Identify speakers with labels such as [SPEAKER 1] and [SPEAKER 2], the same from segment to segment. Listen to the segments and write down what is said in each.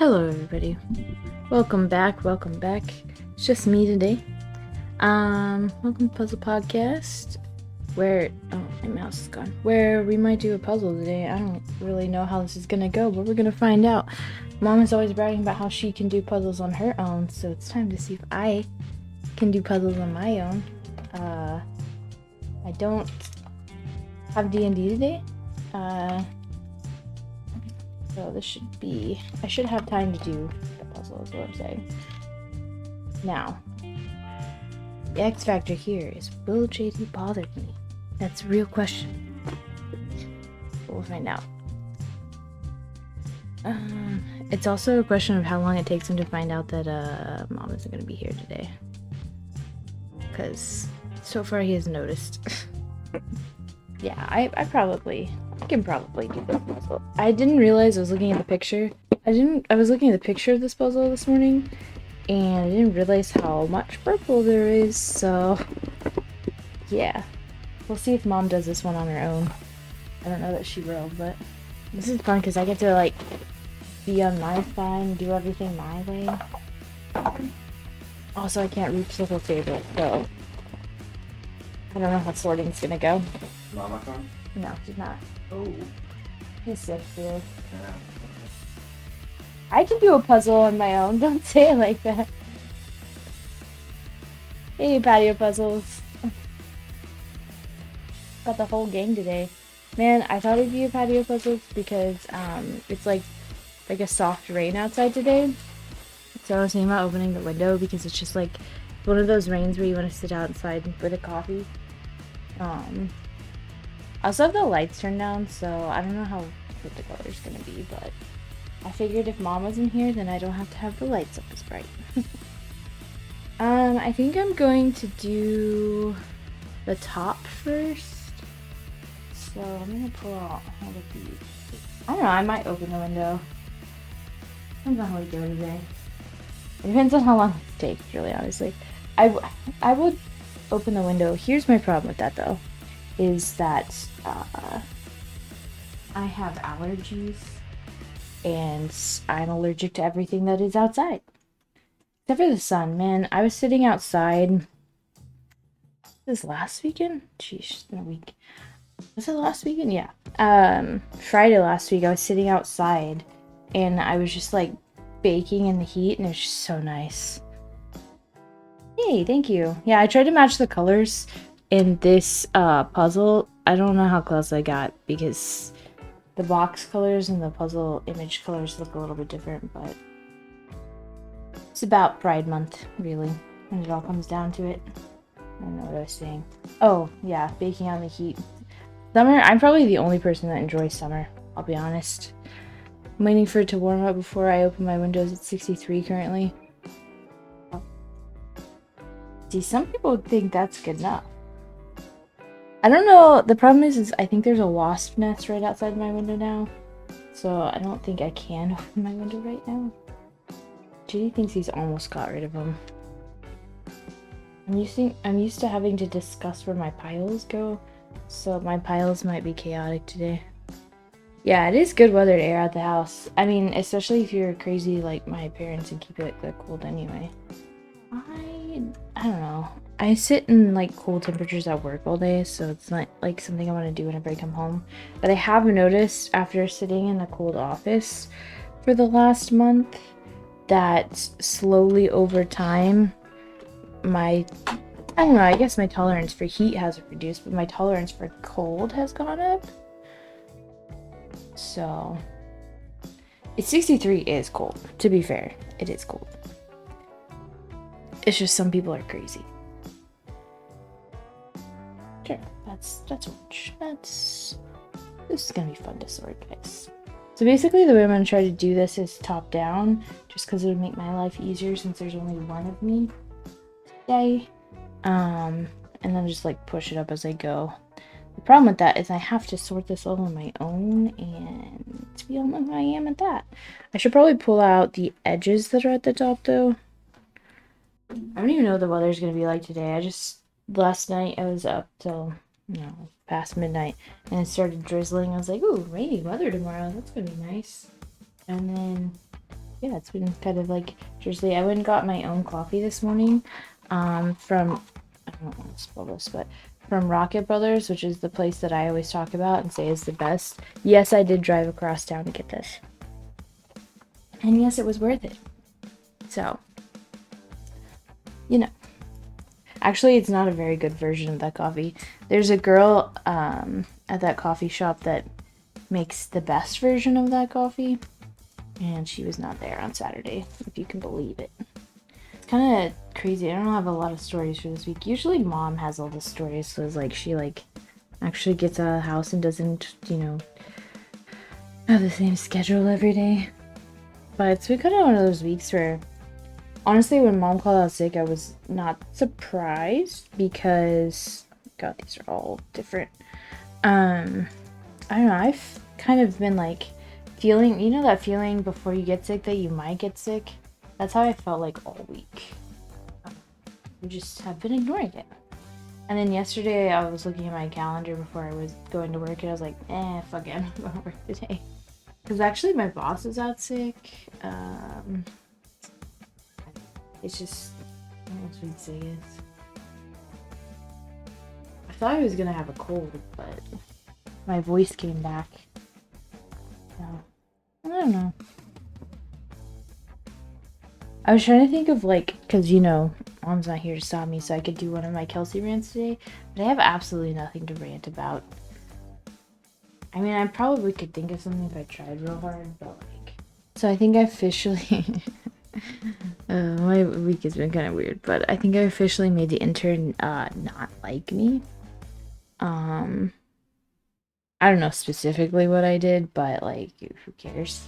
[SPEAKER 1] Hello everybody. Welcome back. It's just me today. Welcome to Puzzle Podcast. Where my mouse is gone. Where we might do a puzzle today. I don't really know how this is gonna go, but we're gonna find out. Mom is always bragging about how she can do puzzles on her own, so it's time to see if I can do puzzles on my own. I don't have D&D today. So this should be, I should have time to do the puzzle is what I'm saying. Now, the X factor here is, will JD bother me? That's a real question. We'll find out. It's also a question of how long it takes him to find out that Mom isn't going to be here today. Because so far he hasn't noticed. Yeah, I can probably do this puzzle. I didn't realize I was looking at the picture. I was looking at the picture of this puzzle this morning, and I didn't realize how much purple there is, so yeah. We'll see if Mom does this one on her own. I don't know that she will, but this is fun because I get to, like, be on my side and do everything my way. Also, I can't reach the whole table, so I don't know how sorting's gonna go.
[SPEAKER 2] Mama come?
[SPEAKER 1] No, she's not.
[SPEAKER 2] Oh.
[SPEAKER 1] He's sick, dude.
[SPEAKER 2] Yeah.
[SPEAKER 1] I can do a puzzle on my own. Don't say it like that. Hey, patio puzzles. Got the whole gang today. Man, I thought it'd be a patio puzzles because it's like a soft rain outside today. So I was thinking about opening the window because it's just like one of those rains where you want to sit outside with a coffee. I also have the lights turned down, so I don't know how good the color's gonna be, but I figured if Mom wasn't here, then I don't have to have the lights up as bright. I think I'm going to do the top first. So I'm gonna pull out all of these. I don't know, I might open the window. Depends on how we go today. It depends on how long it takes, really, honestly. I would open the window. Here's my problem with that, though, is that I have allergies, and I'm allergic to everything that is outside. Except for the sun, man. I was sitting outside this last weekend? Sheesh, it's been a week. Was it last weekend? Yeah. Friday last week, I was sitting outside, and I was just, like, baking in the heat, and it was just so nice. Hey, thank you. Yeah, I tried to match the colors in this puzzle. I don't know how close I got because the box colors and the puzzle image colors look a little bit different, but it's about Pride Month, really, when it all comes down to it. I don't know what I was saying. Oh, yeah, baking on the heat. Summer, I'm probably the only person that enjoys summer, I'll be honest. I'm waiting for it to warm up before I open my windows at 63 currently. See, some people think that's good enough. I don't know, the problem is I think there's a wasp nest right outside my window now. So I don't think I can open my window right now. JD thinks he's almost got rid of them. I'm used to having to discuss where my piles go, so my piles might be chaotic today. Yeah, it is good weather to air out the house. I mean, especially if you're crazy like my parents and keep it cold anyway. I don't know. I sit in like cold temperatures at work all day, so it's not like something I want to do whenever I come home. But I have noticed after sitting in a cold office for the last month that slowly over time I don't know, I guess my tolerance for heat hasn't reduced, but my tolerance for cold has gone up. So, 63 is cold. To be fair, it is cold. It's just some people are crazy. Sure, that's orange. This is gonna be fun to sort, guys. So basically, the way I'm gonna try to do this is top down, just because it would make my life easier since there's only one of me today. And then just like push it up as I go. The problem with that is I have to sort this all on my own, and we all know who I am at that. I should probably pull out the edges that are at the top, though. I don't even know what the weather's gonna be like today. Last night I was up till, past midnight, and it started drizzling. I was like, ooh, rainy weather tomorrow. That's gonna be nice. And then yeah, it's been kind of like drizzly. I went and got my own coffee this morning from, I don't want to spoil this, but from Rocket Brothers, which is the place that I always talk about and say is the best. Yes, I did drive across town to get this. And yes, it was worth it. So, you know. Actually, it's not a very good version of that coffee. There's a girl at that coffee shop that makes the best version of that coffee. And she was not there on Saturday, if you can believe it. It's kind of crazy. I don't have a lot of stories for this week. Usually Mom has all the stories, so it's like she like actually gets out of the house and doesn't, you know, have the same schedule every day. But it's been kind of one of those weeks where, honestly, when Mom called out sick, I was not surprised because, God, these are all different. I don't know, I've kind of been like feeling, you know that feeling before you get sick that you might get sick? That's how I felt like all week. I just have been ignoring it. And then yesterday I was looking at my calendar before I was going to work and I was like, fuck it, I'm not going to work today. Because actually my boss is out sick. It's just, I don't know what we'd say is. I thought I was going to have a cold, but my voice came back. So, I don't know. I was trying to think of like, because you know, Mom's not here to stop me, so I could do one of my Kelsey rants today, but I have absolutely nothing to rant about. I mean, I probably could think of something if I tried real hard, but like, so I think I officially, my week has been kind of weird, but I think I officially made the intern not like me. I don't know specifically what I did, but like, who cares?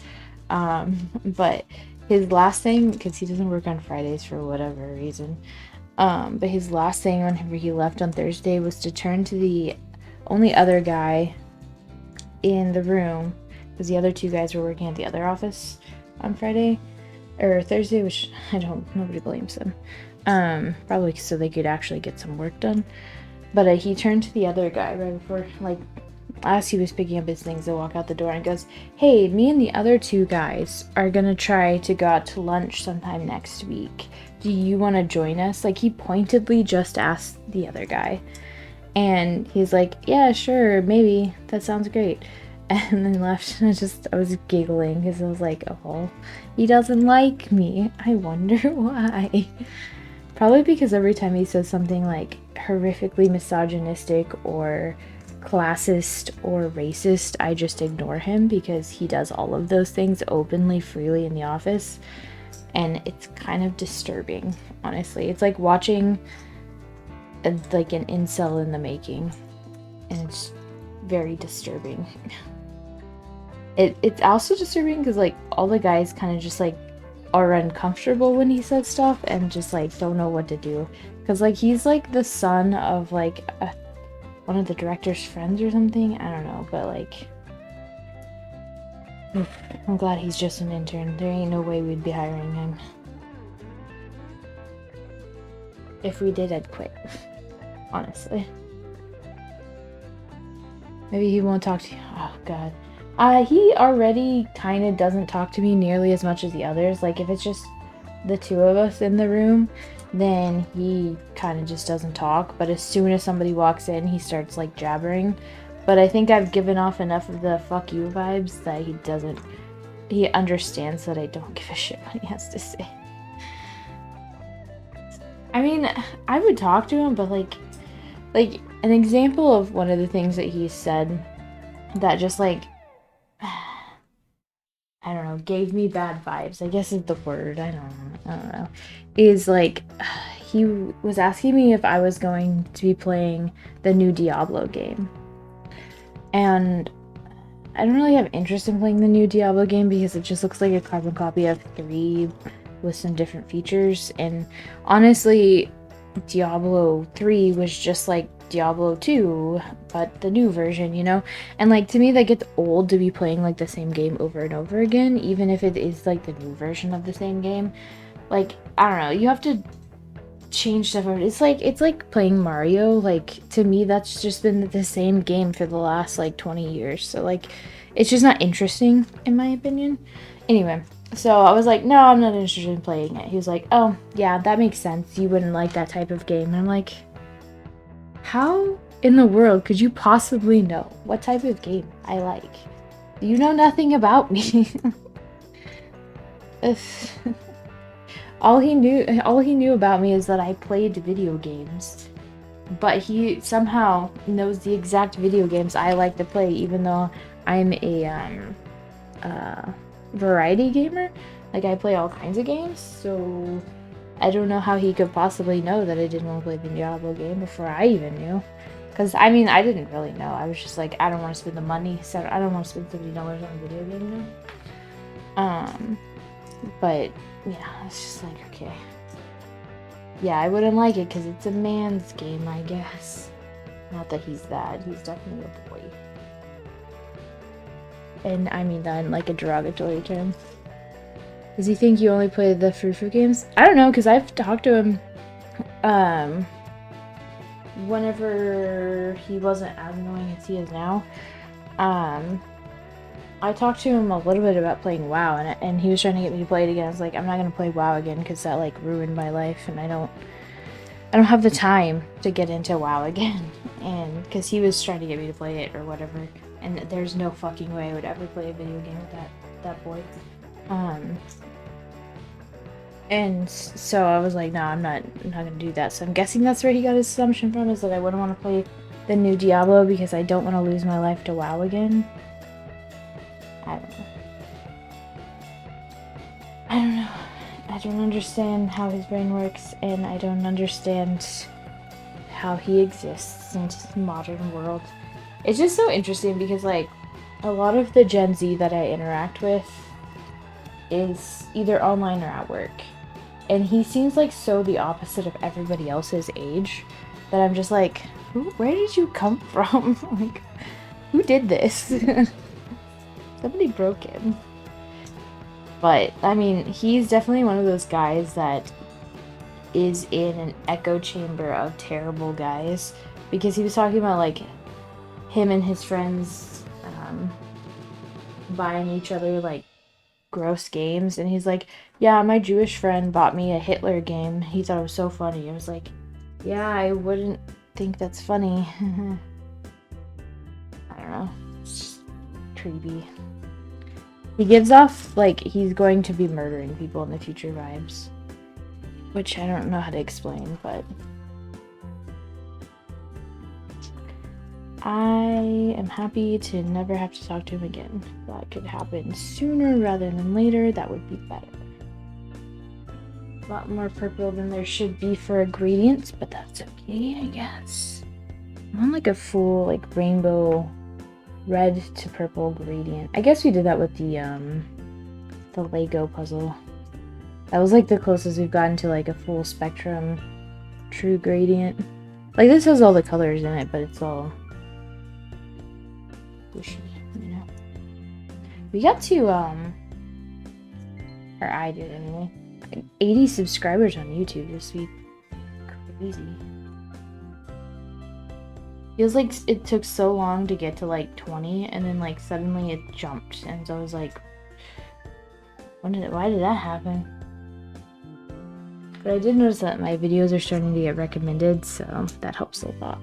[SPEAKER 1] But his last thing, because he doesn't work on Fridays for whatever reason, but his last thing whenever he left on Thursday was to turn to the only other guy in the room, because the other two guys were working at the other office on Friday or Thursday, which nobody blames them. Probably so they could actually get some work done. But he turned to the other guy right before, like, as he was picking up his things to walk out the door, and goes, "Hey, me and the other two guys are gonna try to go out to lunch sometime next week. Do you want to join us?" Like, he pointedly just asked the other guy. And he's like, "Yeah, sure, maybe. That sounds great." And then left, and I was giggling because I was like, oh, he doesn't like me. I wonder why. Probably because every time he says something like horrifically misogynistic or classist or racist, I just ignore him because he does all of those things openly, freely in the office. And it's kind of disturbing, honestly. It's like watching like an incel in the making, and it's very disturbing. It's also disturbing because like all the guys kind of just like are uncomfortable when he says stuff and just like don't know what to do, because like he's like the son of like one of the director's friends or something. I don't know, but like I'm glad he's just an intern. There ain't no way we'd be hiring him. If we did, I'd quit. Honestly. Maybe he won't talk to you. Oh, God. He already kind of doesn't talk to me nearly as much as the others. Like, if it's just the two of us in the room, then he kind of just doesn't talk. But as soon as somebody walks in, he starts, like, jabbering. But I think I've given off enough of the fuck you vibes that he understands that I don't give a shit what he has to say. I mean, I would talk to him, but, like an example of one of the things that he said that just, like, I don't know, gave me bad vibes, I guess is the word, I don't know, is, like, he was asking me if I was going to be playing the new Diablo game. And I don't really have interest in playing the new Diablo game because it just looks like a carbon copy of 3 with some different features. And honestly, Diablo 3 was just like Diablo 2, but the new version, you know? And like, to me, that gets old to be playing like the same game over and over again, even if it is like the new version of the same game. Like, I don't know, you have to change stuff over. It's like playing Mario. Like, to me, that's just been the same game for the last like 20 years. So like, it's just not interesting in my opinion. Anyway, So I was like, no, I'm not interested in playing it. He was like, oh, yeah, that makes sense. You wouldn't like that type of game. And I'm like, how in the world could you possibly know what type of game I like? You know nothing about me. all he knew about me is that I played video games. But he somehow knows the exact video games I like to play, even though I'm a variety gamer. Like, I play all kinds of games, so I don't know how he could possibly know that I didn't want to play the Diablo game before I even knew. Because, I mean, I didn't really know. I was just like, I don't want to spend the money, so I don't want to spend $50 on a video game now. But, yeah, it's just like, okay. Yeah, I wouldn't like it because it's a man's game, I guess. Not that he's that. He's definitely a boy. And I mean that in like a derogatory term. Does he think you only play the frou-frou games? I don't know, because I've talked to him whenever he wasn't as annoying as he is now. I talked to him a little bit about playing WoW, and he was trying to get me to play it again. I was like, I'm not gonna play WoW again because that like ruined my life, and I don't have the time to get into WoW again. And because he was trying to get me to play it or whatever, and there's no fucking way I would ever play a video game with that boy. And so I was like, no, I'm not gonna do that. So I'm guessing that's where he got his assumption from, is that I wouldn't want to play the new Diablo because I don't want to lose my life to WoW again. I don't know. I don't understand how his brain works, and I don't understand how he exists in this modern world. It's just so interesting because, like, a lot of the Gen Z that I interact with is either online or at work. And he seems like so the opposite of everybody else's age that I'm just like, where did you come from? Like, who did this? Somebody broke him. But, I mean, he's definitely one of those guys that is in an echo chamber of terrible guys. Because he was talking about, like, him and his friends buying each other, like, gross games. And he's like, yeah, my Jewish friend bought me a Hitler game. He thought it was so funny. I was like, yeah, I wouldn't think that's funny. I don't know. It's just creepy. He gives off, like, he's going to be murdering people in the future vibes. Which I don't know how to explain, but I am happy to never have to talk to him again. If that could happen sooner rather than later, that would be better. A lot more purple than there should be for ingredients, but that's okay, I guess. I'm on like a full, like, rainbow red to purple gradient. I guess we did that with the Lego puzzle. That was like the closest we've gotten to like a full spectrum true gradient. Like, this has all the colors in it, but it's all bushy, you know. We got to or I did anyway, like 80 subscribers on YouTube this week. Crazy. Feels like it took so long to get to like 20, and then like suddenly it jumped, and so I was like, why did that happen? But I did notice that my videos are starting to get recommended, so that helps a lot.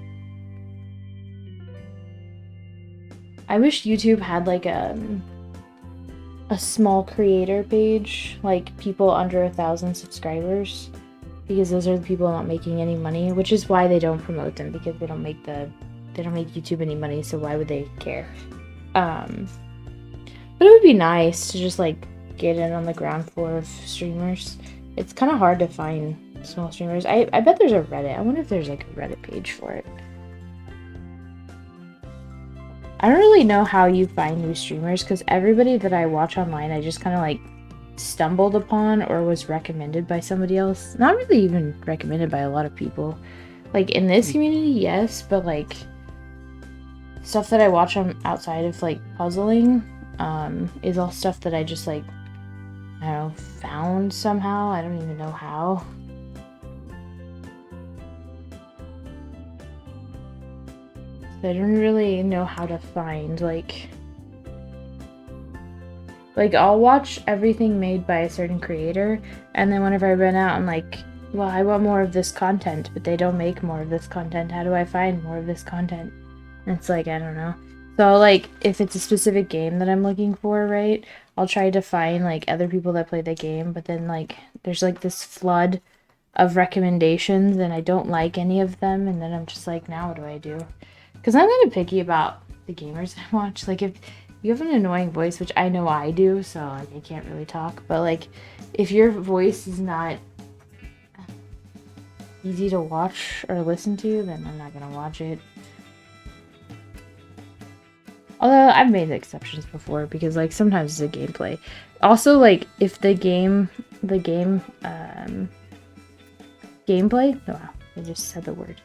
[SPEAKER 1] I wish YouTube had like a small creator page, like people under 1,000 subscribers, because those are the people not making any money, which is why they don't promote them, because they don't make YouTube any money, so why would they care? But it would be nice to just like get in on the ground floor of streamers. It's kind of hard to find small streamers. I bet there's a Reddit. I wonder if there's like a Reddit page for it. I don't really know how you find new streamers, because everybody that I watch online, I just kind of like stumbled upon or was recommended by somebody else. Not really even recommended by a lot of people. Like, in this community, yes, but like stuff that I watch on outside of like puzzling is all stuff that I just like, I don't know, found somehow. I don't even know how. So I don't really know how to find like Like, I'll watch everything made by a certain creator, and then whenever I run out, I'm like, well, I want more of this content, but they don't make more of this content. How do I find more of this content? And it's like, I don't know. So, like, if it's a specific game that I'm looking for, right, I'll try to find, like, other people that play the game, but then, like, there's, like, this flood of recommendations, and I don't like any of them, and then I'm just like, now what do I do? Because I'm kind of picky about the gamers I watch. Like, if you have an annoying voice, which I know I do, so like, I can't really talk, but like, if your voice is not easy to watch or listen to, then I'm not gonna watch it. Although I've made exceptions before, because like sometimes it's a gameplay. Also, like, if the gameplay, wow, I just said the word.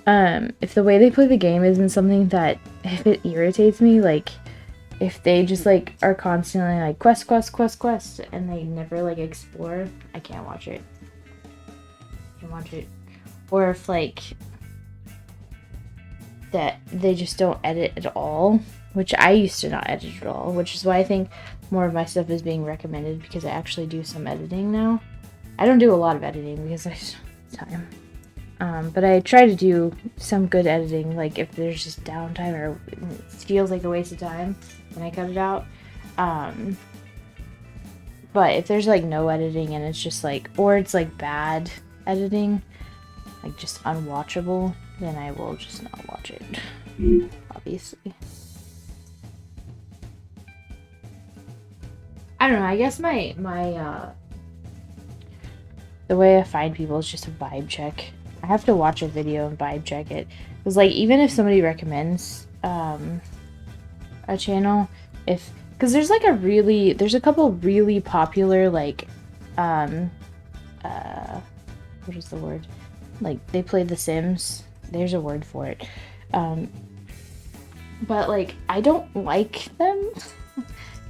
[SPEAKER 1] If the way they play the game isn't something that, if it irritates me, like, if they just, like, are constantly, like, quest, and they never, like, explore, I can't watch it. Or if, like, that they just don't edit at all, which I used to not edit at all, which is why I think more of my stuff is being recommended, because I actually do some editing now. I don't do a lot of editing because I just don't have time. But I try to do some good editing, like if there's just downtime or it feels like a waste of time, then I cut it out. But if there's like no editing and it's just like, or it's like bad editing, like just unwatchable, then I will just not watch it, obviously. I don't know, I guess my the way I find people is just a vibe check. I have to watch a video and vibe check it. Because, like, even if somebody recommends a channel, because there's a couple really popular, like, what is the word? Like, they play The Sims. There's a word for it. But, like, I don't like them.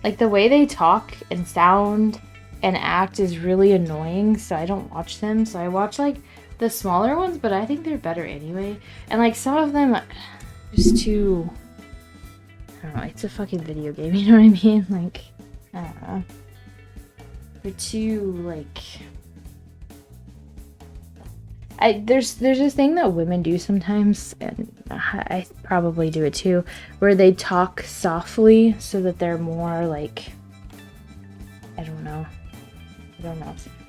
[SPEAKER 1] Like, the way they talk and sound and act is really annoying, so I don't watch them. So I watch, like, the smaller ones, but I think they're better anyway. And like some of them just too, I don't know, it's a fucking video game, you know what I mean? Like, I don't know. They're too like, there's this thing that women do sometimes, and I probably do it too, where they talk softly so that they're more like, I don't know.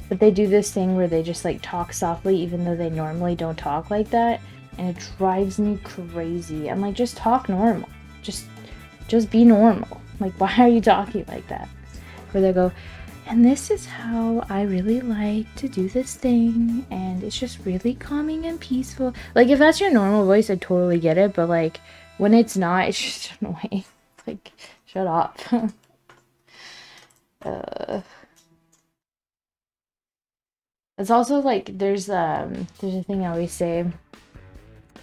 [SPEAKER 1] But they do this thing where they just like talk softly even though they normally don't talk like that, and it drives me crazy. I'm like, just talk normal. Just be normal. Like, why are you talking like that? Where they go, and this is how I really like to do this thing, and it's just really calming and peaceful. Like, if that's your normal voice, I totally get it, but like when it's not, it's just annoying. Like, shut up. It's also like there's a thing I always say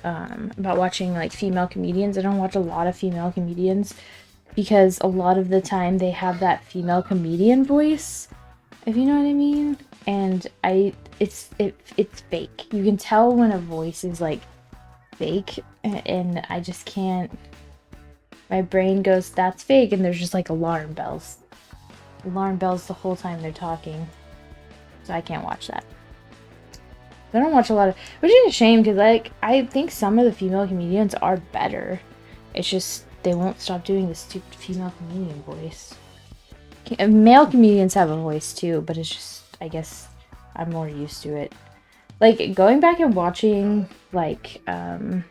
[SPEAKER 1] about watching like female comedians. I don't watch a lot of female comedians because a lot of the time they have that female comedian voice, if you know what I mean. And it's fake. You can tell when a voice is like fake, and I just can't. My brain goes, that's fake, and there's just like alarm bells the whole time they're talking. So I can't watch that. I don't watch a lot of, which is a shame, because like I think some of the female comedians are better. It's just they won't stop doing the stupid female comedian voice. Male comedians have a voice too, but it's just, I guess I'm more used to it. Like going back and watching like God, I'm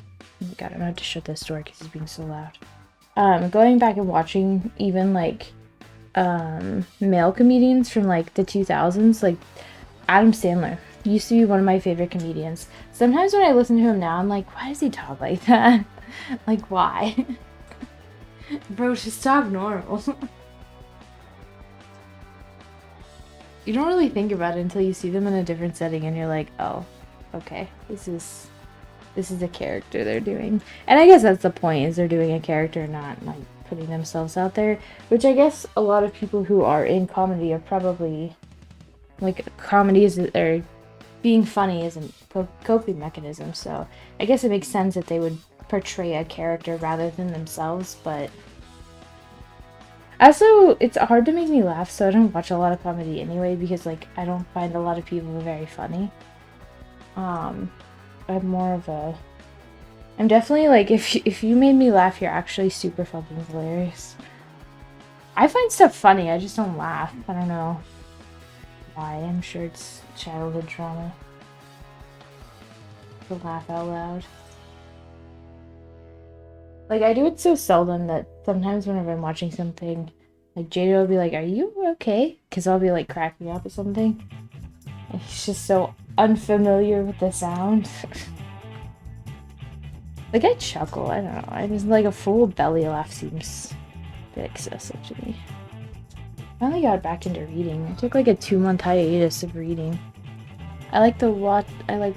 [SPEAKER 1] gonna have to shut this door because it's being so loud. Going back and watching even like male comedians from like the 2000s, like Adam Sandler used to be one of my favorite comedians. Sometimes when I listen to him now, I'm like, why does he talk like that? Like, why? Bro, just talk normal. You don't really think about it until you see them in a different setting and you're like, oh, okay, this is a character they're doing. And I guess that's the point, is they're doing a character, not like putting themselves out there, which I guess a lot of people who are in comedy are probably like, comedy is, or being funny isn't coping mechanism, so I guess it makes sense that they would portray a character rather than themselves. But Also, it's hard to make me laugh, so I don't watch a lot of comedy anyway because like I don't find a lot of people very funny. Um, I'm more of a I'm definitely like if you made me laugh, you're actually super fucking hilarious. I find stuff funny, I just don't laugh. I don't know why. I'm sure it's childhood trauma to laugh out loud. Like I do it so seldom that sometimes whenever I'm watching something, like Jada will be like, "Are you okay?" Because I'll be like cracking up at something. And he's just so unfamiliar with the sound. Like I chuckle. I don't know. I just like a full belly laugh seems a bit excessive to me. I finally got back into reading. I took like a 2-month hiatus of reading. I like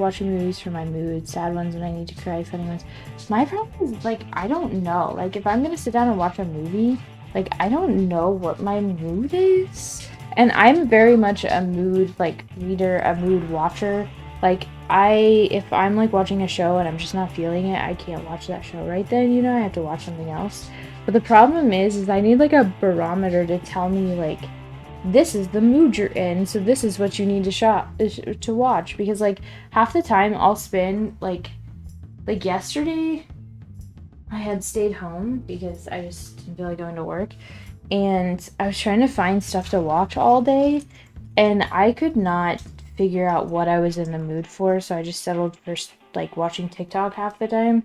[SPEAKER 1] watching movies for my mood. Sad ones when I need to cry, funny ones. My problem is like I don't know. Like if I'm gonna sit down and watch a movie, like I don't know what my mood is. And I'm very much a mood like reader, a mood watcher. Like if I'm like watching a show and I'm just not feeling it, I can't watch that show right then, you know, I have to watch something else. But the problem is I need like a barometer to tell me like this is the mood you're in, so this is what you need to watch. Because like half the time I'll spend like yesterday I had stayed home because I just didn't feel like going to work, and I was trying to find stuff to watch all day, and I could not figure out what I was in the mood for, so I just settled for like watching TikTok half the time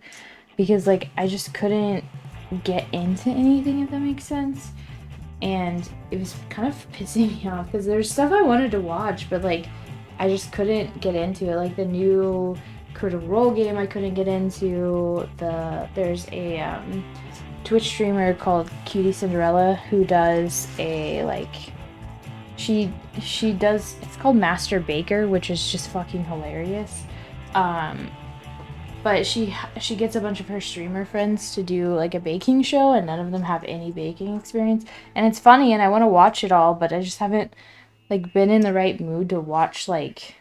[SPEAKER 1] because like I just couldn't get into anything, if that makes sense. And it was kind of pissing me off because there's stuff I wanted to watch, but like I just couldn't get into it. Like the new Critical Role game I couldn't get into. There's a Twitch streamer called Cutie Cinderella who does a like she does, it's called Master Baker, which is just fucking hilarious. But she gets a bunch of her streamer friends to do like a baking show, and none of them have any baking experience. And it's funny, and I want to watch it all, but I just haven't like been in the right mood to watch, like,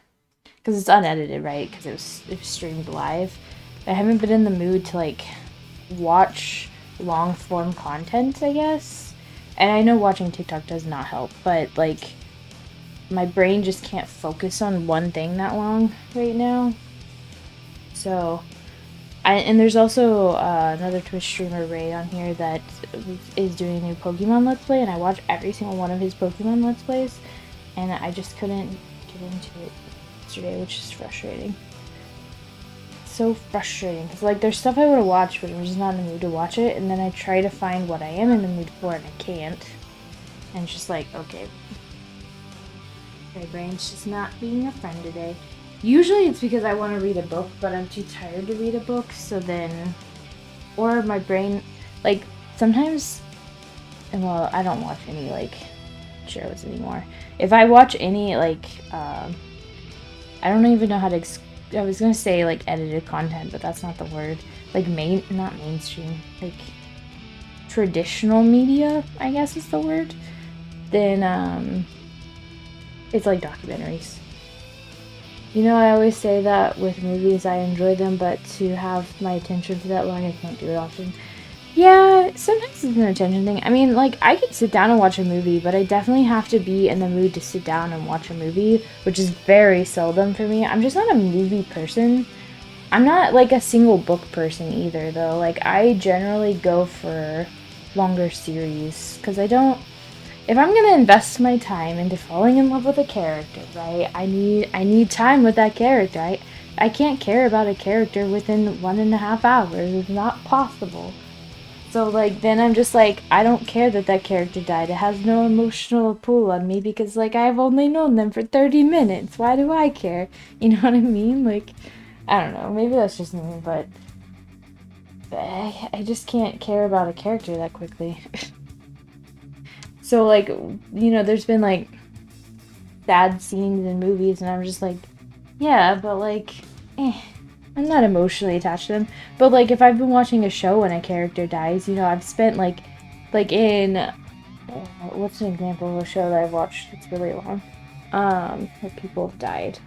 [SPEAKER 1] because it's unedited, right? Because it was streamed live. I haven't been in the mood to like watch long form content, I guess. And I know watching TikTok does not help, but like my brain just can't focus on one thing that long right now. So, and there's also another Twitch streamer, Ray, on here that is doing a new Pokemon Let's Play, and I watch every single one of his Pokemon Let's Plays, and I just couldn't get into it yesterday, which is frustrating. So frustrating, because like there's stuff I want to watch, but I'm just not in the mood to watch it, and then I try to find what I am in the mood for, and I can't. And it's just like, okay, my brain's just not being a friend today. Usually it's because I want to read a book, but I'm too tired to read a book, so then, or my brain, like, sometimes, and well, I don't watch any, like, shows anymore. If I watch any, like, I don't even know how to, I was gonna say, like, edited content, but that's not the word. Like, not mainstream, like, traditional media, I guess is the word. Then, it's like documentaries. You know, I always say that with movies, I enjoy them, but to have my attention for that long, I can't do it often. Yeah, sometimes it's an attention thing. I mean, like, I could sit down and watch a movie, but I definitely have to be in the mood to sit down and watch a movie, which is very seldom for me. I'm just not a movie person. I'm not, like, a single book person either, though. Like, I generally go for longer series, because I don't... If I'm gonna invest my time into falling in love with a character, right, I need time with that character. I can't care about a character within 1.5 hours. It's not possible. So, like, then I'm just like, I don't care that character died. It has no emotional pull on me because, like, I've only known them for 30 minutes. Why do I care? You know what I mean? Like, I don't know. Maybe that's just me, but I just can't care about a character that quickly. So, like, you know, there's been, like, sad scenes in movies, and I'm just like, yeah, but, like, I'm not emotionally attached to them. But, like, if I've been watching a show and a character dies, you know, I've spent, like in, what's an example of a show that I've watched that's really long? Where people have died.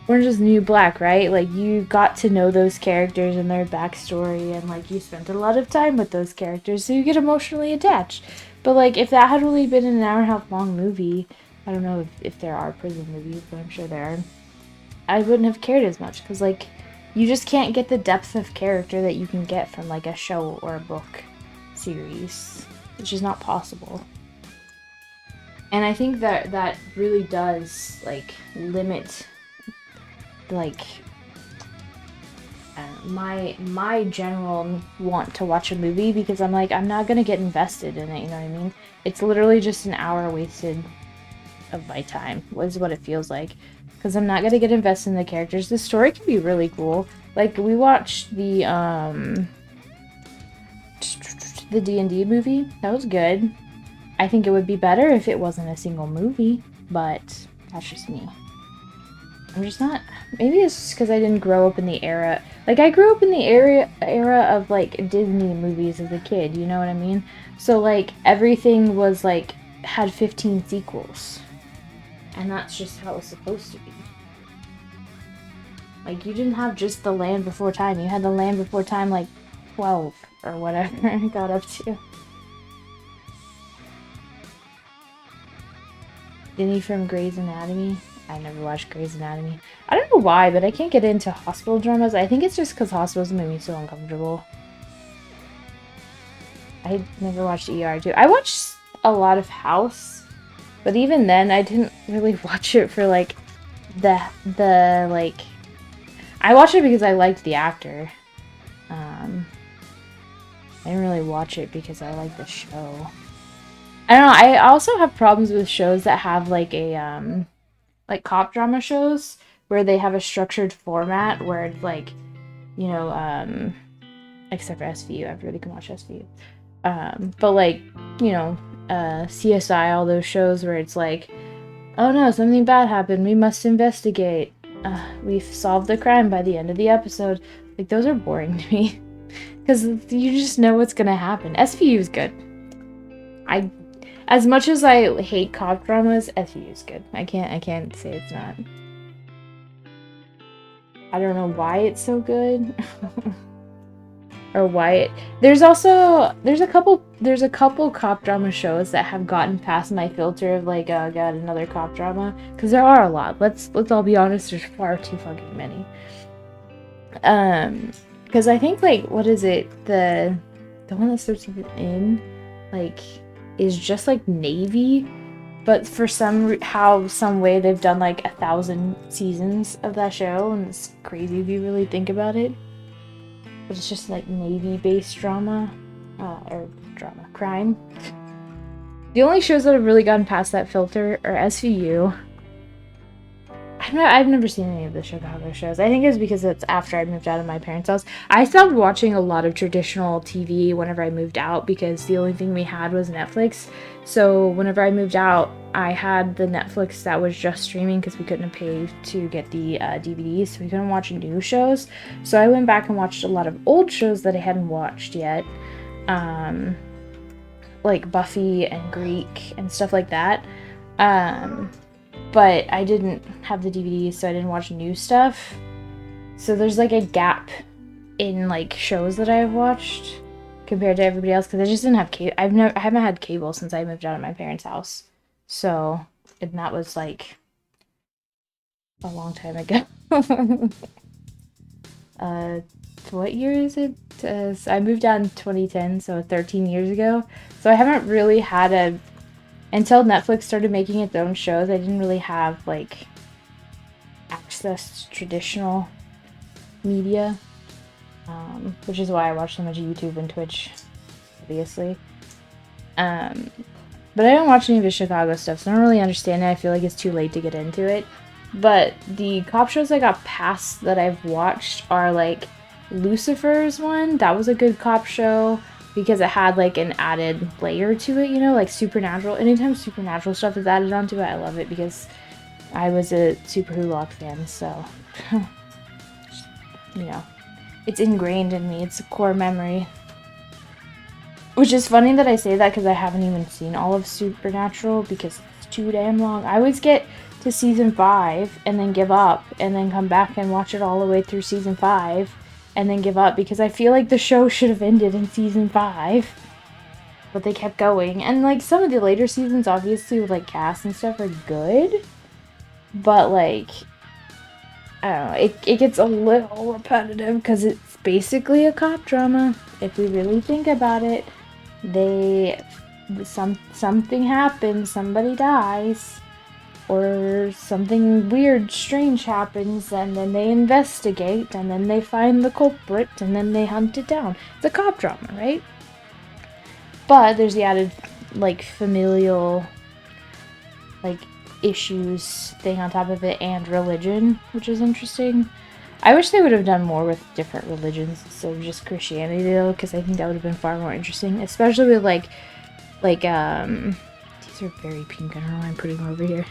[SPEAKER 1] Orange is the New Black, right? Like, you got to know those characters and their backstory, and, like, you spent a lot of time with those characters, so you get emotionally attached. But like, if that had only been an hour and a half long movie, I don't know if there are prison movies, but I'm sure there are. I wouldn't have cared as much because like, you just can't get the depth of character that you can get from like a show or a book series. It's just not possible. And I think that really does like limit like my general want to watch a movie, because I'm like, I'm not gonna get invested in it, you know what I mean? It's literally just an hour wasted of my time, is what it feels like, because I'm not gonna get invested in the characters. The story can be really cool. Like, we watched the D&D movie. That was good. I think it would be better if it wasn't a single movie, but that's just me. I'm just not. Maybe it's just because I didn't grow up in the era. Like, I grew up in the era of like Disney movies as a kid. You know what I mean? So like, everything was like had 15 sequels, and that's just how it was supposed to be. Like, you didn't have just The Land Before Time. You had The Land Before Time like 12 or whatever it got up to. Denny from Grey's Anatomy. I never watched Grey's Anatomy. I don't know why, but I can't get into hospital dramas. I think it's just because hospitals make me so uncomfortable. I never watched ER too. I watched a lot of House, but even then, I didn't really watch it for like the like. I watched it because I liked the actor. I didn't really watch it because I liked the show. I don't know. I also have problems with shows that have like a like cop drama shows where they have a structured format where it's like, you know, except for SVU, I really can watch SVU. But like, you know, CSI, all those shows where it's like, oh no, something bad happened, we must investigate. We've solved the crime by the end of the episode. Like, those are boring to me because you just know what's gonna happen. SVU is good. As much as I hate cop dramas, SVU is good. I can't say it's not. I don't know why it's so good. Or why it... There's a couple cop drama shows that have gotten past my filter of like, oh god, another cop drama. Because there are a lot. Let's all be honest, there's far too fucking many. Because I think, like, what is it? The one that starts with an N, like, is just like Navy, but for some way they've done like 1,000 seasons of that show, and it's crazy if you really think about it. But it's just like Navy-based drama, crime. The only shows that have really gotten past that filter are SVU. I've never seen any of the Chicago shows. I think it's because it's after I moved out of my parents' house. I stopped watching a lot of traditional TV whenever I moved out because the only thing we had was Netflix. So whenever I moved out, I had the Netflix that was just streaming because we couldn't pay to get the DVDs, so we couldn't watch new shows. So I went back and watched a lot of old shows that I hadn't watched yet, like Buffy and Greek and stuff like that. But I didn't have the DVDs, so I didn't watch new stuff. So there's like a gap in like shows that I've watched compared to everybody else because I just didn't have cable. I haven't had cable since I moved out of my parents' house. So, and that was like a long time ago. What year is it? So I moved out in 2010, so 13 years ago. So I haven't really had until Netflix started making its own shows, I didn't really have, like, access to traditional media, which is why I watch so much YouTube and Twitch, obviously. But I don't watch any of the Chicago stuff, so I don't really understand it. I feel like it's too late to get into it. But the cop shows I got past that I've watched are, like, Lucifer's one. That was a good cop show because it had, like, an added layer to it, you know, like Supernatural. Anytime Supernatural stuff is added onto it, I love it because I was a Super Who-Lock fan, so, you know, it's ingrained in me. It's a core memory. Which is funny that I say that because I haven't even seen all of Supernatural because it's too damn long. I always get to season 5 and then give up and then come back and watch it all the way through season 5 and then give up because I feel like the show should have ended in season 5. but they kept going. And like some of the later seasons, obviously with like cast and stuff, are good, but like I don't know, it gets a little repetitive because it's basically a cop drama. If we really think about it, something happens, somebody dies, or something weird, strange happens, and then they investigate, and then they find the culprit, and then they hunt it down. It's a cop drama, right? But there's the added, like, familial, like, issues thing on top of it, and religion, which is interesting. I wish they would have done more with different religions instead of just Christianity, though, because I think that would have been far more interesting, especially with, these are very pink. I don't know why I'm putting them over here.